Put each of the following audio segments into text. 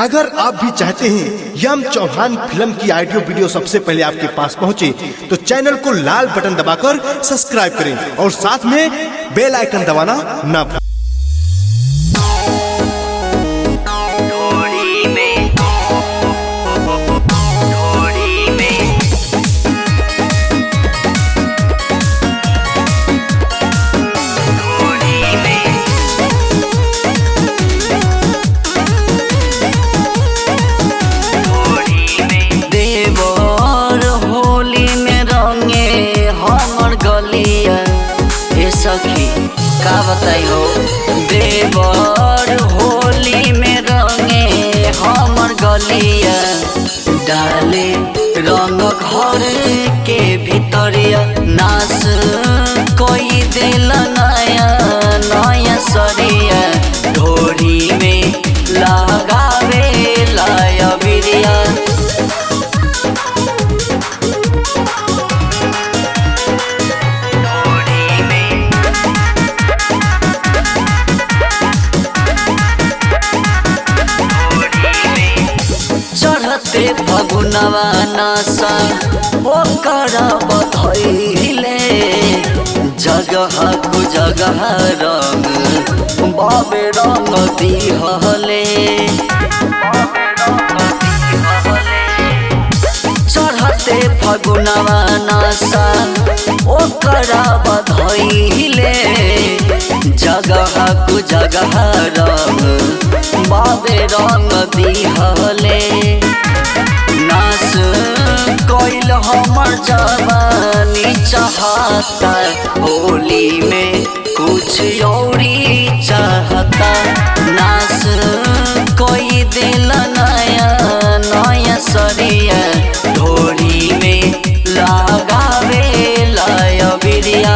अगर आप भी चाहते हैं यम चौहान फिल्म की ऑडियो वीडियो सबसे पहले आपके पास पहुंचे तो चैनल को लाल बटन दबाकर सब्सक्राइब करें और साथ में बेल आइकन दबाना ना भूलें। सखी का बताई हो देवर होली में रंगे हमर गलिया डाले रंग घर के भीतरिया नाश कोई दिल नया नया सरिया ढोरी में लगावे लाया बिरिया चढ़ते फगुनवा नासा ओकर बधैले जगह को जगह रंग बाबे रंग दिहले चढ़ते फगुनवा नासा ओकर बधैले जगह को जगह रंग बाबे रंग दिहले नास कोइल हमर जवानी चाहता होली में कुछ औरी चाहता नास कोई दिल नया नया सरिया ढोरी में लगावे लाया बिरिया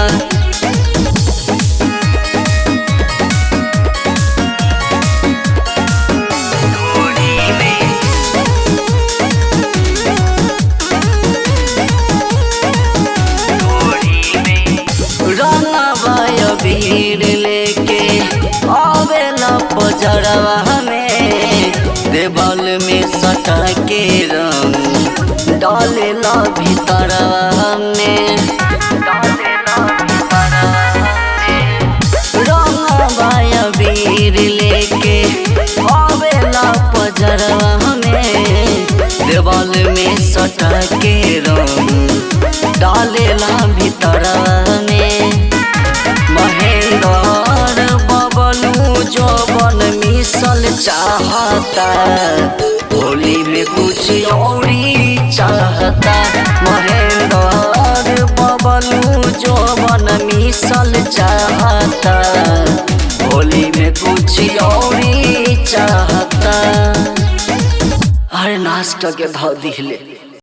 वीर लेके आवेला पजरवा में देवाल में सटा के रंग डालेला भीतरवा में रंगवाया वीर लेके आवेला पजरवा में देवाल में सटा के रंग डालेला भीतरवा में महेंद्र बबलू जौवन मिसल चाहता होली में कुछ औरी चाहता महेंद्र बबलू जौवन मिसल चाहता होली में कुछ औरी चाहता हर नाश्ता के भाव दिखले।